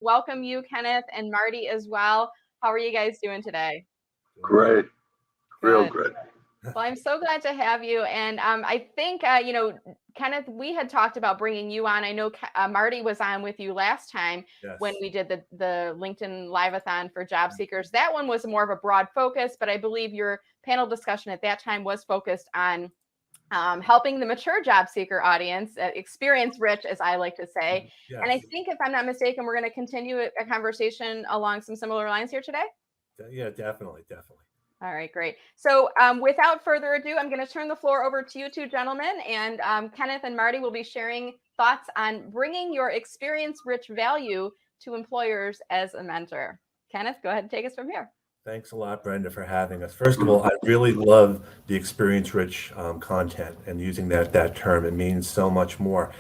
welcome you, Kenneth, and Marty as well. How are you guys doing today? Great. Real Good. great. Well, I'm so glad to have you. And I think, Kenneth, we had talked about bringing you on. I know Marty was on with you last time when we did the LinkedIn Live-a-thon for job seekers. That one was more of a broad focus, but I believe your panel discussion at that time was focused on helping the mature job seeker audience, experience rich, as I like to say. Yes. And I think, if I'm not mistaken, we're going to continue a conversation along some similar lines here today. Yeah, definitely. All right, great. So without further ado, I'm going to turn the floor over to you two gentlemen, and Kenneth and Marty will be sharing thoughts on bringing your experience-rich value to employers as a mentor. Kenneth, go ahead and take us from here. Thanks a lot, Brenda, for having us. First of all, I really love the experience-rich content and using that term. It means so much more.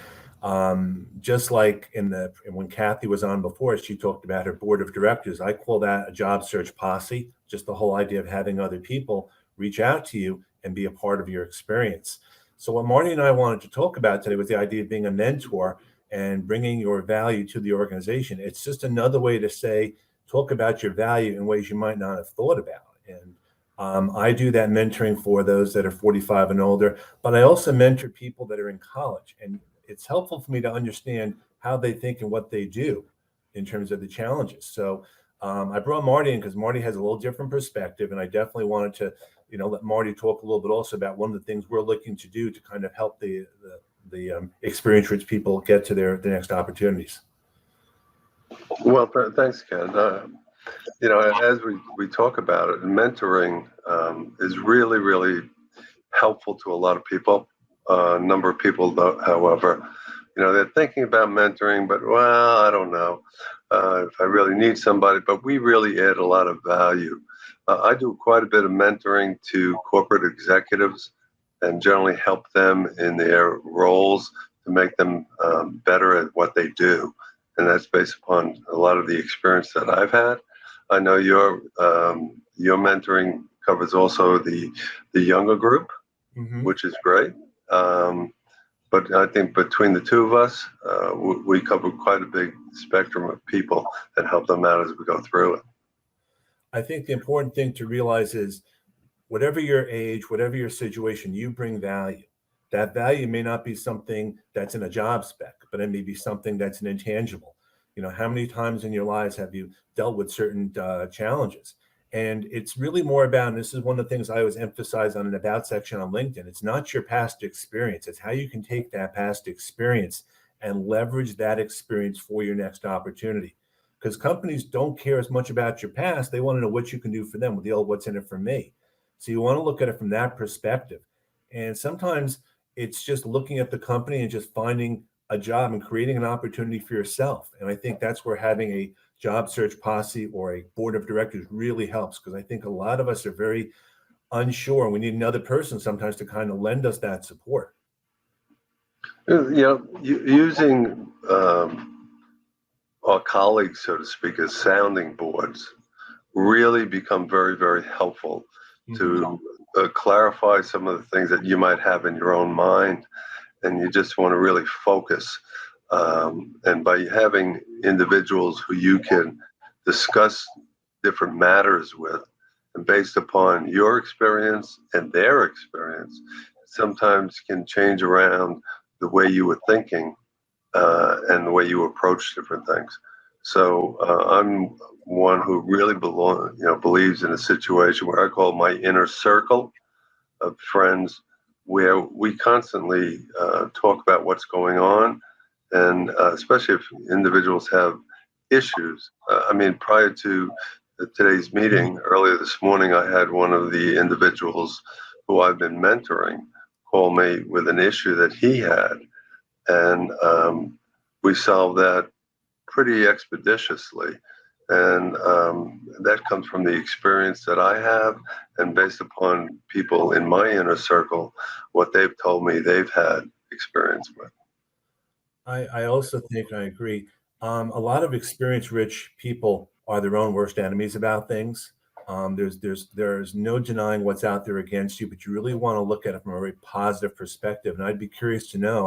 Just like when Kathy was on before, she talked about her board of directors. I call that a job search posse, just the whole idea of having other people reach out to you and be a part of your experience. So what Marty and I wanted to talk about today was the idea of being a mentor and bringing your value to the organization. It's just another way to talk about your value in ways you might not have thought about. And I do that mentoring for those that are 45 and older, but I also mentor people that are in college. And it's helpful for me to understand how they think and what they do in terms of the challenges. So I brought Marty in because Marty has a little different perspective, and I definitely wanted to, let Marty talk a little bit also about one of the things we're looking to do to kind of help the experience-rich people get to their next opportunities. Well, thanks, Ken. As we talk about it, mentoring is really, really helpful to a lot of people. A number of people, however, they're thinking about mentoring, but, well, I don't know if I really need somebody, but we really add a lot of value. I do quite a bit of mentoring to corporate executives and generally help them in their roles to make them better at what they do. And that's based upon a lot of the experience that I've had. I know your mentoring covers also the younger group, which is great. But I think between the two of us, we cover quite a big spectrum of people and help them out as we go through it. I think the important thing to realize is whatever your age, whatever your situation, you bring value. That value may not be something that's in a job spec, but it may be something that's an intangible. How many times in your lives have you dealt with certain challenges? And it's really more about, and this is one of the things I always emphasize on an about section on LinkedIn, it's not your past experience. It's how you can take that past experience and leverage that experience for your next opportunity. Because companies don't care as much about your past. They want to know what you can do for them with the old what's in it for me. So you want to look at it from that perspective. And sometimes it's just looking at the company and just finding a job and creating an opportunity for yourself. And I think that's where having a job search posse or a board of directors really helps, because I think a lot of us are very unsure. We need another person sometimes to kind of lend us that support. Using our colleagues, so to speak, as sounding boards really become very, very helpful to clarify some of the things that you might have in your own mind, and you just want to really focus. And by having individuals who you can discuss different matters with, and based upon your experience and their experience, sometimes can change around the way you were thinking and the way you approach different things. So I'm one who really believes in a situation where I call my inner circle of friends, where we constantly talk about what's going on, and especially if individuals have issues. Prior to today's meeting, earlier this morning, I had one of the individuals who I've been mentoring call me with an issue that he had, and we solved that pretty expeditiously. And that comes from the experience that I have, and based upon people in my inner circle, what they've told me they've had experience with. I also think, I agree, a lot of experience-rich people are their own worst enemies about things. There's no denying what's out there against you, but you really want to look at it from a very positive perspective. And I'd be curious to know,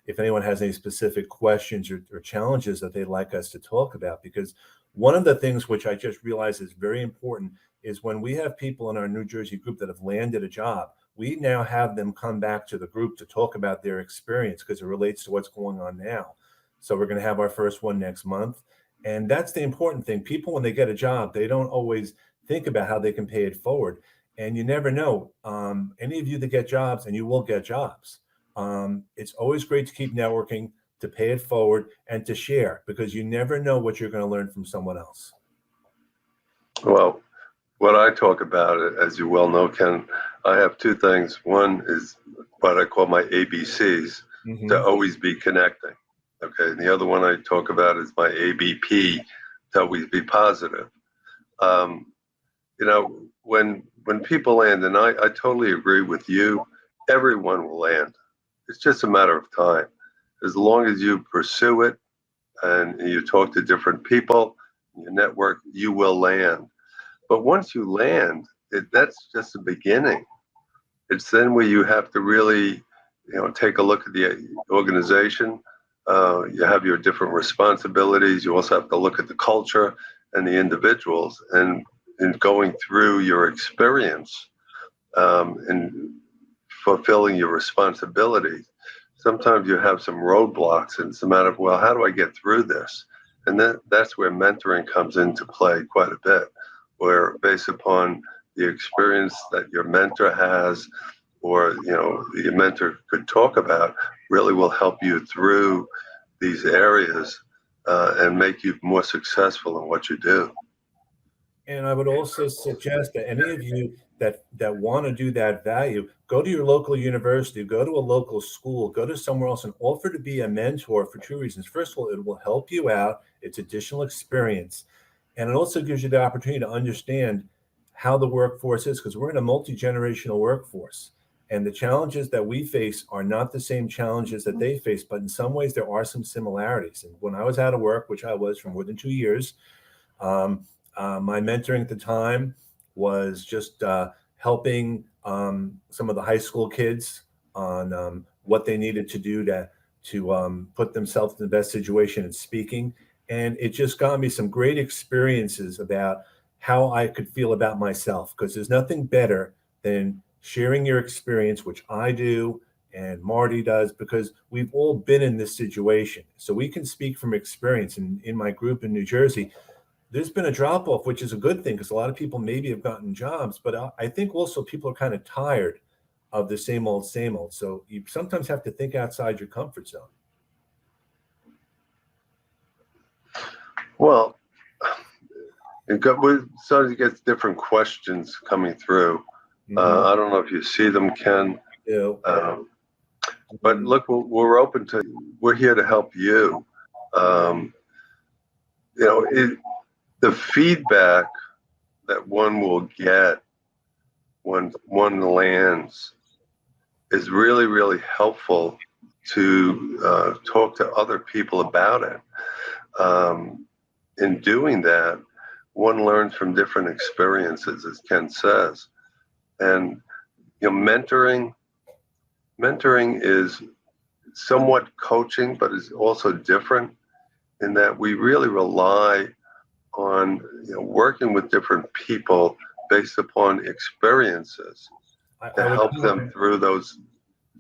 if anyone has any specific questions or challenges that they'd like us to talk about. Because one of the things which I just realized is very important is when we have people in our New Jersey group that have landed a job, we now have them come back to the group to talk about their experience because it relates to what's going on now. So we're going to have our first one next month. And that's the important thing. People, when they get a job, they don't always think about how they can pay it forward. And you never know. Any of you that get jobs, and you will get jobs, it's always great to keep networking, to pay it forward, and to share, because you never know what you're going to learn from someone else. Well, what I talk about, as you well know, Ken, I have two things. One is what I call my ABCs, to always be connecting. Okay. And the other one I talk about is my ABP, to always be positive. You know, when people land, and I totally agree with you, everyone will land. It's just a matter of time. As long as you pursue it and you talk to different people, you network, you will land. But once you land, that's just the beginning. It's then where you have to really, take a look at the organization. You have your different responsibilities. You also have to look at the culture and the individuals. And in going through your experience and fulfilling your responsibilities, sometimes you have some roadblocks, and it's a matter of, well, how do I get through this? And that's where mentoring comes into play quite a bit, where based upon the experience that your mentor has, or your mentor could talk about, really will help you through these areas and make you more successful in what you do. And I would also suggest that any of you that want to do that value, go to your local university, go to a local school, go to somewhere else and offer to be a mentor for two reasons. First of all, it will help you out. It's additional experience. And it also gives you the opportunity to understand how the workforce is, because we're in a multi-generational workforce. And the challenges that we face are not the same challenges that they face, but in some ways there are some similarities. And when I was out of work, which I was for more than 2 years, my mentoring at the time was just helping some of the high school kids on what they needed to do to put themselves in the best situation in speaking. And it just got me some great experiences about how I could feel about myself, because there's nothing better than sharing your experience, which I do and Marty does, because we've all been in this situation. So we can speak from experience. And in my group in New Jersey, there's been a drop off, which is a good thing, because a lot of people maybe have gotten jobs, but I think also people are kind of tired of the same old, same old. So you sometimes have to think outside your comfort zone. Well, so you get different questions coming through. I don't know if you see them, Ken. Yeah. But look, we're here to help you. The feedback that one will get when one lands is really, really helpful to talk to other people about it. In doing that, one learns from different experiences, as Ken says. And mentoring is somewhat coaching, but is also different in that we really rely on working with different people based upon experiences to help them through those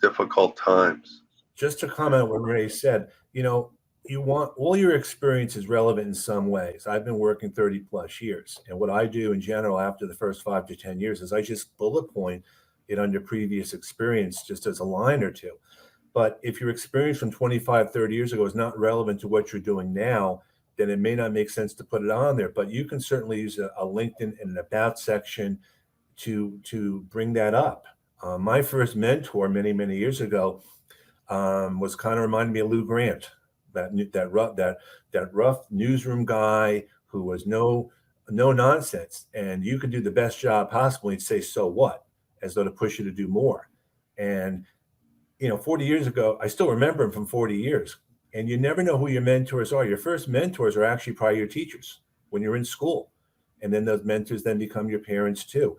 difficult times. Just to comment on what Ray said, you want all your experience is relevant in some ways. I've been working 30 plus years. And what I do in general after the first 5 to 10 years is I just bullet point it under previous experience, just as a line or two. But if your experience from 25, 30 years ago is not relevant to what you're doing now, then it may not make sense to put it on there. But you can certainly use a LinkedIn and an about section to bring that up. My first mentor many, many years ago was kind of reminding me of Lou Grant, that rough newsroom guy who was no nonsense, and you could do the best job possible and say, so what, as though to push you to do more. And 40 years ago, I still remember him from 40 years. And you never know who your mentors are. Your first mentors are actually probably your teachers when you're in school. And then those mentors then become your parents too.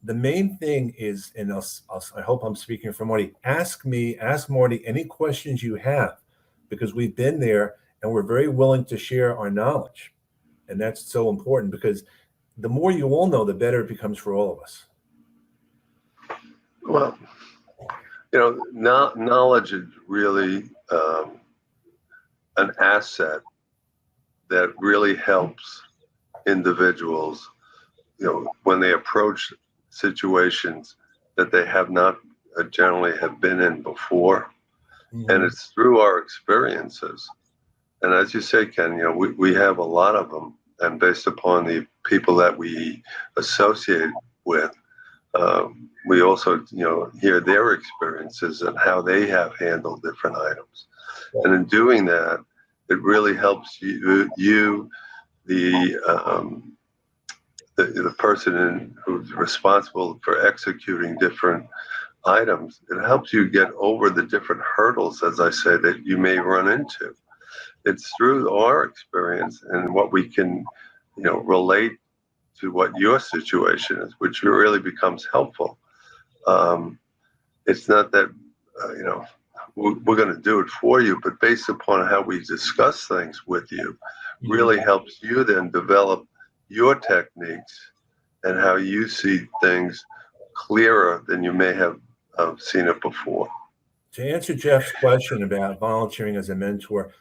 The main thing is, and I hope I'm speaking for Marty, ask Marty any questions you have, because we've been there and we're very willing to share our knowledge. And that's so important, because the more you all know, the better it becomes for all of us. Well, knowledge is really an asset that really helps individuals, when they approach situations that they have not generally have been in before. Mm-hmm. And it's through our experiences. And as you say, Ken, we have a lot of them, and based upon the people that we associate with, we also, hear their experiences and how they have handled different items. And in doing that, it really helps you the person who's responsible for executing different items. It helps you get over the different hurdles, as I say, that you may run into. It's through our experience and what we can, relate to what your situation is, which really becomes helpful. It's not that, we're going to do it for you, but based upon how we discuss things with you, really helps you then develop your techniques and how you see things clearer than you may have seen it before. To answer Jeff's question about volunteering as a mentor,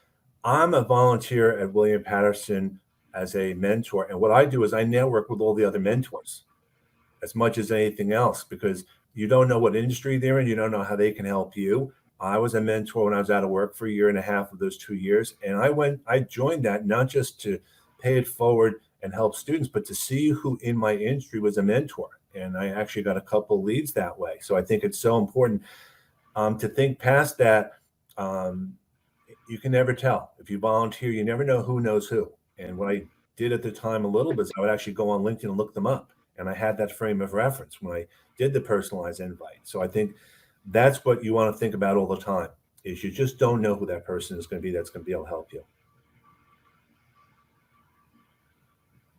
I'm a volunteer at William Patterson as a mentor. And what I do is I network with all the other mentors as much as anything else, because you don't know what industry they're in. You don't know how they can help you. I was a mentor when I was out of work for 1.5 years of those 2 years. And I joined that not just to pay it forward and help students, but to see who in my industry was a mentor. And I actually got a couple leads that way. So I think it's so important to think past that. You can never tell. If you volunteer, you never know who knows who. And what I did at the time a little bit is I would actually go on LinkedIn and look them up. And I had that frame of reference when I did the personalized invite. So I think that's what you want to think about all the time, is you just don't know who that person is going to be that's going to be able to help you.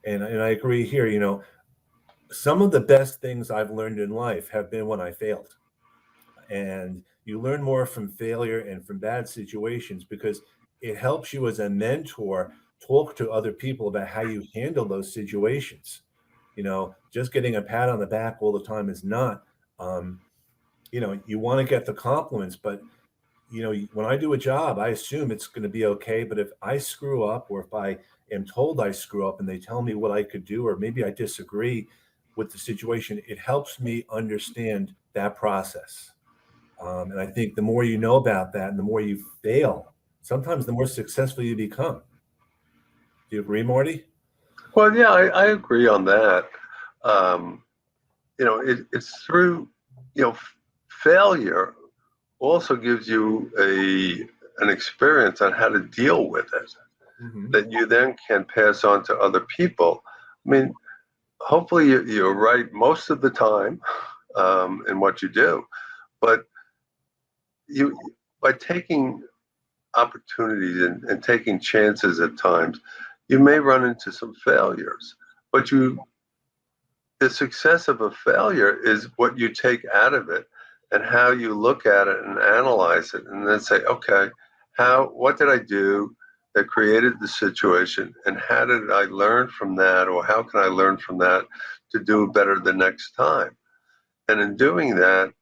And I agree here, some of the best things I've learned in life have been when I failed. And you learn more from failure and from bad situations, because it helps you as a mentor talk to other people about how you handle those situations. Just getting a pat on the back all the time is not, you want to get the compliments, but when I do a job, I assume it's going to be okay. But if I screw up, or if I am told I screw up and they tell me what I could do, or maybe I disagree with the situation, it helps me understand that process. And I think the more you know about that and the more you fail, sometimes the more successful you become. Do you agree, Marty? Well, yeah, I agree on that. It's through, failure also gives you an experience on how to deal with it, that you then can pass on to other people. I mean, hopefully you're right most of the time in what you do, but by taking opportunities and taking chances at times, you may run into some failures, but the success of a failure is what you take out of it and how you look at it and analyze it, and then say, okay, what did I do that created the situation, and how did I learn from that, or how can I learn from that to do better the next time? And in doing that,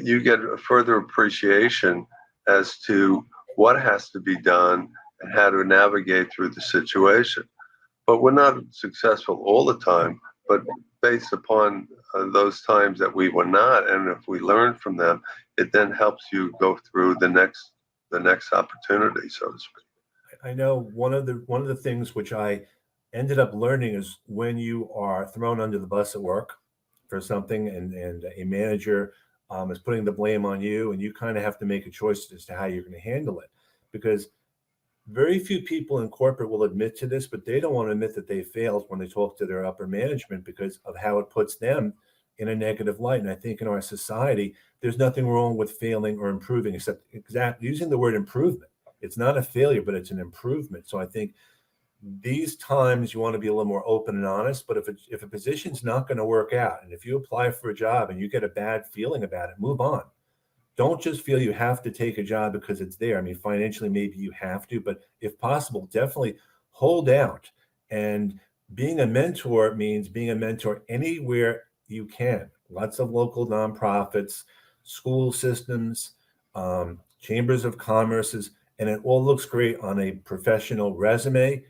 you get a further appreciation as to what has to be done and how to navigate through the situation. But we're not successful all the time, but based upon those times that we were not, and if we learn from them, it then helps you go through the next opportunity, so to speak. I know one of the things which I ended up learning is when you are thrown under the bus at work for something, and a manager is putting the blame on you, and you kind of have to make a choice as to how you're going to handle it, because very few people in corporate will admit to this, but they don't want to admit that they failed when they talk to their upper management, because of how it puts them in a negative light. And I think in our society, there's nothing wrong with failing or improving, except using the word improvement. It's not a failure, but it's an improvement. So I think these times you want to be a little more open and honest, but if a position's not going to work out, and if you apply for a job and you get a bad feeling about it, move on. Don't just feel you have to take a job because it's there. I mean, financially, maybe you have to, but if possible, definitely hold out. And being a mentor means being a mentor anywhere you can. Lots of local nonprofits, school systems, chambers of commerces, and it all looks great on a professional resume.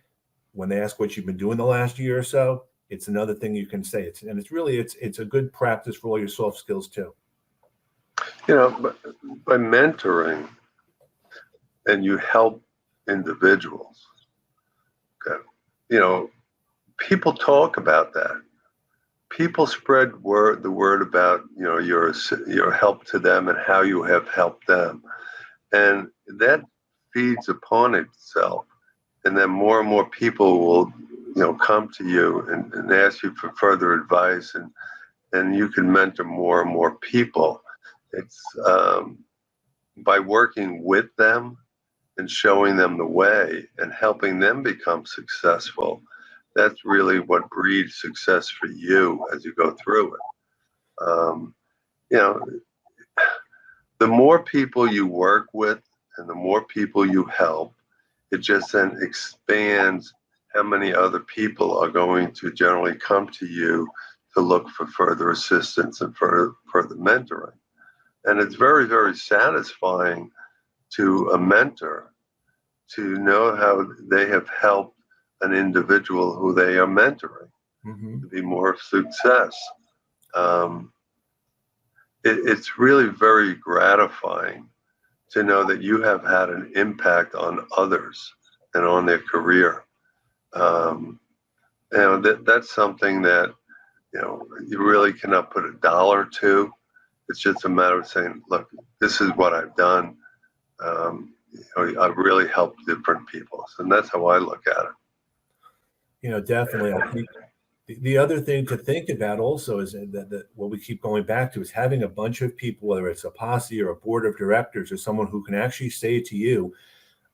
When they ask what you've been doing the last year or so, it's another thing you can say. It's a good practice for all your soft skills too. You know, by mentoring and you help individuals, okay, you know, people talk about that. People spread the word about, you know, your help to them and how you have helped them. And that feeds upon itself. And then more and more people will, you know, come to you and ask you for further advice, and you can mentor more and more people. It's by working with them and showing them the way and helping them become successful. That's really what breeds success for you as you go through it. You know, the more people you work with and the more people you help, it just then expands how many other people are going to generally come to you to look for further assistance and further mentoring. And it's very, very satisfying to a mentor to know how they have helped an individual who they are mentoring to be more of success. It's really very gratifying to know that you have had an impact on others and on their career. You know, that's something that, you know, you really cannot put a dollar to. It's just a matter of saying, look, this is what I've done. You know, I've really helped different people. And that's how I look at it. You know, definitely. I think the other thing to think about also is that what we keep going back to is having a bunch of people, whether it's a posse or a board of directors or someone who can actually say to you,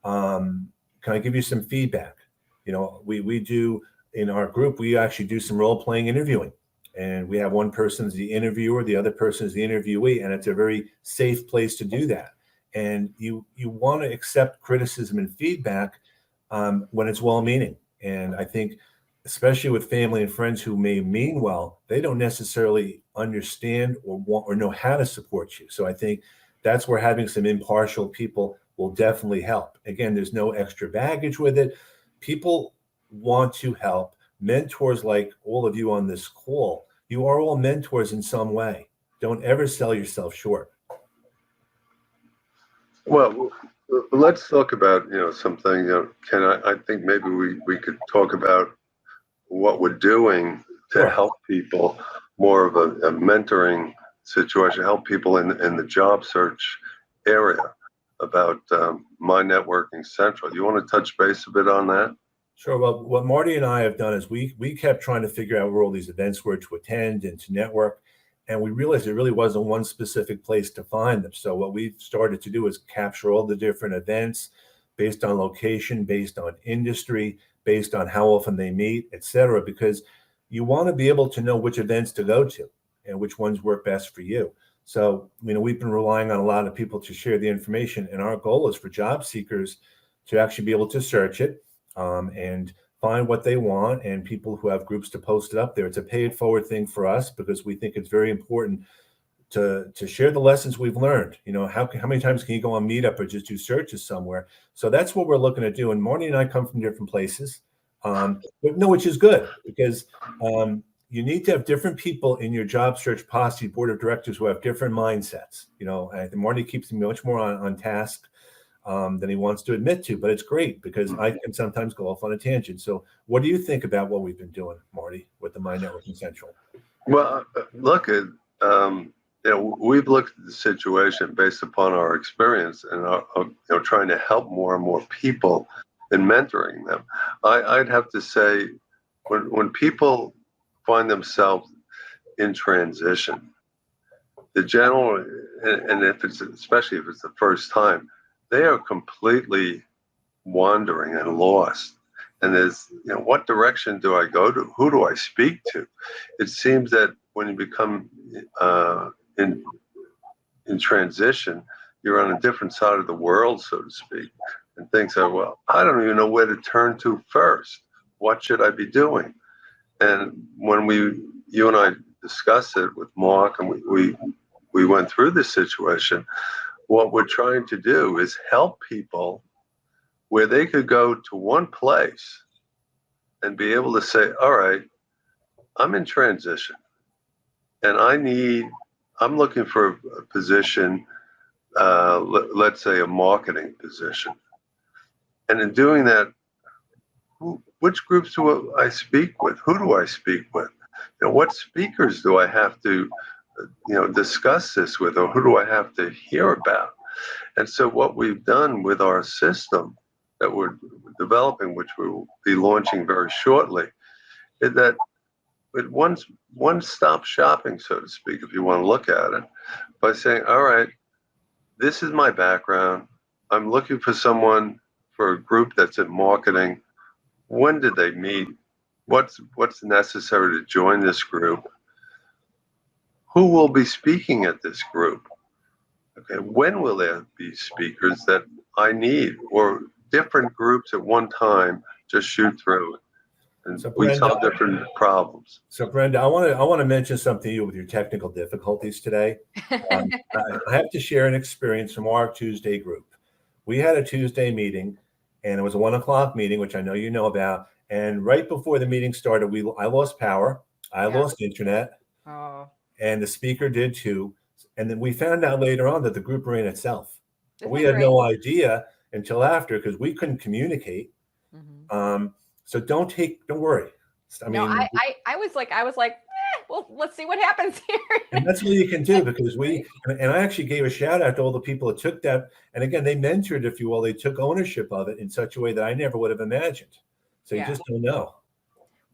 can I give you some feedback? You know, we do in our group, we actually do some role-playing interviewing. And we have one person as the interviewer, the other person is the interviewee, and it's a very safe place to do that. And you want to accept criticism and feedback when it's well-meaning. And I think, especially with family and friends who may mean well, they don't necessarily understand or want or know how to support you. So I think that's where having some impartial people will definitely help. Again, there's no extra baggage with it. People want to help. Mentors like all of you on this call, you are all mentors in some way. Don't ever sell yourself short. Well, let's talk about, you know, something, you know, Ken, I think maybe we could talk about what we're doing to help people, more of a mentoring situation, help people in the job search area about My Networking Central. You want to touch base a bit on that? Sure. Well, what Marty and I have done is we kept trying to figure out where all these events were to attend and to network. And we realized there really wasn't one specific place to find them. So what we started to do is capture all the different events based on location, based on industry, based on how often they meet, et cetera, because you want to be able to know which events to go to and which ones work best for you. So, you know, we've been relying on a lot of people to share the information. And our goal is for job seekers to actually be able to search it and find what they want, and people who have groups to post it up there. It's a pay it forward thing for us because we think it's very important to share the lessons we've learned. You know, how many times can you go on Meetup or just do searches somewhere? So that's what we're looking to do. And Marty and I come from different places, but no, which is good because you need to have different people in your job search posse board of directors who have different mindsets. You know, I think Marty keeps me much more on task than he wants to admit to, but it's great because I can sometimes go off on a tangent. So what do you think about what we've been doing, Marty, with the My Networking Central? Well, look, you know, we've looked at the situation based upon our experience and you know, trying to help more and more people and mentoring them. I'd have to say when people find themselves in transition, the general, and if it's, especially if it's the first time, they are completely wandering and lost. And there's, what direction do I go to? Who do I speak to? It seems that when you become in transition, you're on a different side of the world, so to speak, and things are, well, I don't even know where to turn to first. What should I be doing? And when you and I discussed it with Mark, and we went through this situation, what we're trying to do is help people where they could go to one place and be able to say, all right, I'm in transition and I'm looking for a position, let's say a marketing position. And in doing that, which groups do I speak with? Who do I speak with? What speakers do I have to, discuss this with, or who do I have to hear about? And so what we've done with our system that we're developing, which we will be launching very shortly, is that with one-stop shopping, so to speak, if you want to look at it, by saying, all right, this is my background. I'm looking for someone for a group that's in marketing. When did they meet? What's necessary to join this group? Who will be speaking at this group? Okay, when will there be speakers that I need, or different groups at one time just shoot through it? And so we solve different problems. So Brenda, I want to mention something to you with your technical difficulties today. I have to share an experience from our Tuesday group. We had a Tuesday meeting, and it was a 1 o'clock meeting, which I know you know about. And right before the meeting started, I lost power. I lost internet. Oh. And the speaker did too. And then we found out later on that the group ran itself. We had no idea until after, because we couldn't communicate. Mm-hmm. So don't worry. I mean, I was like, well, let's see what happens here. And that's what you can do, because and I actually gave a shout out to all the people that took that. And again, they mentored, if you will, they took ownership of it in such a way that I never would have imagined. So you just don't know.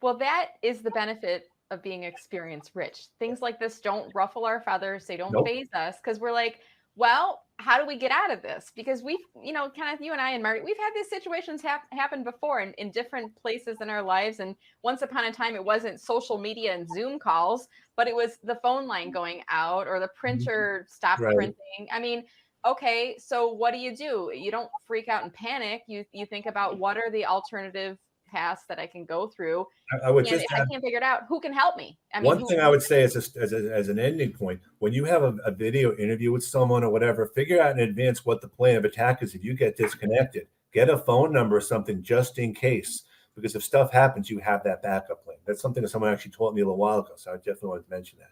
Well, that is the benefit of being experience rich. Things like this don't ruffle our feathers. They don't faze us, because we're like, well, how do we get out of this? Because we've, Kenneth, you and I and Marty, we've had these situations happen before in different places in our lives. And once upon a time, it wasn't social media and Zoom calls, but it was the phone line going out or the printer stopped printing. I mean, okay, so what do? You don't freak out and panic. You think about, what are the alternative paths that I can go through. I would if I can't figure it out, who can help me? I mean, one thing I would say as an ending point, when you have a video interview with someone or whatever, figure out in advance what the plan of attack is. If you get disconnected, get a phone number or something just in case, because if stuff happens, you have that backup plan. That's something that someone actually taught me a little while ago. So I definitely wanted to mention that.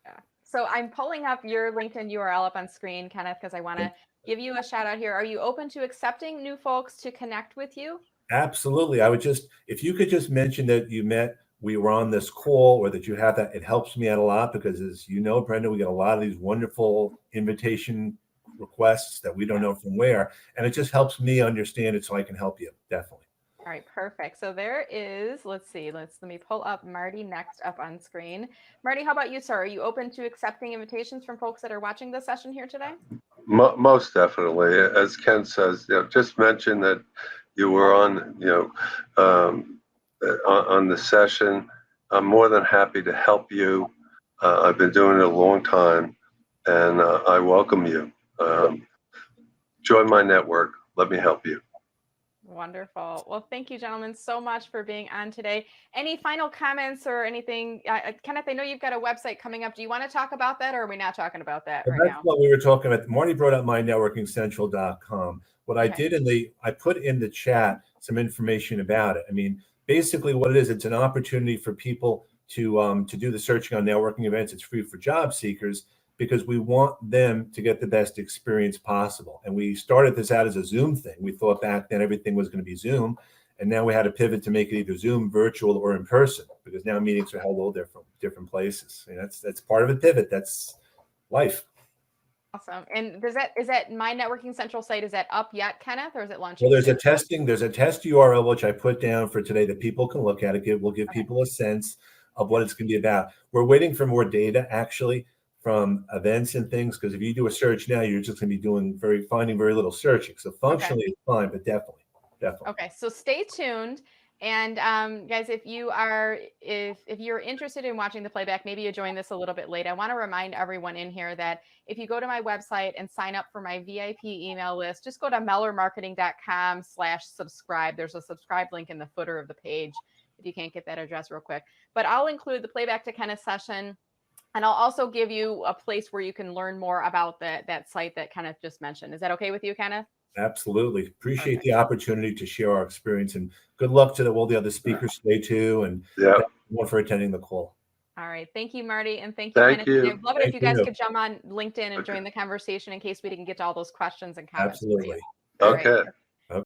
Yeah. So I'm pulling up your LinkedIn URL up on screen, Kenneth, because I want to give you a shout out here. Are you open to accepting new folks to connect with you? Absolutely. If you could just mention that we were on this call, or that you have that, it helps me out a lot, because as you know, Brenda, we get a lot of these wonderful invitation requests that we don't know from where, and it just helps me understand it so I can help you. Definitely. All right, perfect. So there is, let me pull up Marty next up on screen. Marty, how about you, sir? Are you open to accepting invitations from folks that are watching the session here today? Most definitely. As Ken says, just mention that you were on, on the session. I'm more than happy to help you. I've been doing it a long time, and I welcome you. Join my network. Let me help you. Wonderful. Well, thank you, gentlemen, so much for being on today. Any final comments or anything? Kenneth, I know you've got a website coming up. Do you want to talk about that, or are we not talking about that right now? That's what we were talking about. Marty brought up mynetworkingcentral.com. What I did I put in the chat some information about it. I mean, basically what it is, it's an opportunity for people to do the searching on networking events. It's free for job seekers, because we want them to get the best experience possible. And we started this out as a Zoom thing. We thought back then everything was going to be Zoom. And now we had to pivot to make it either Zoom, virtual, or in person, because now meetings are held all different places. And that's part of a pivot. That's life. Awesome. And is that My Networking Central site, is that up yet, Kenneth, or is it launching? Well, there's a test URL, which I put down for today that people can look at. We'll give people a sense of what it's going to be about. We're waiting for more data, actually, from events and things, because if you do a search now, you're just going to be finding very little searching. So functionally, it's fine, but definitely. Okay, so stay tuned. And guys, if you're interested in watching the playback, maybe you joined this a little bit late. I want to remind everyone in here that if you go to my website and sign up for my VIP email list, just go to mellermarketing.com/subscribe. There's a subscribe link in the footer of the page if you can't get that address real quick. But I'll include the playback to Kenneth's session. And I'll also give you a place where you can learn more about that site that Kenneth just mentioned. Is that okay with you, Kenneth? Absolutely. Appreciate the opportunity to share our experience, and good luck to all the other speakers today too. And thank you for attending the call. All right. Thank you, Marty. And thank you, Thank Kenneth. you. I'd love it if you guys could jump on LinkedIn and join the conversation in case we didn't get to all those questions and comments. Absolutely. Okay.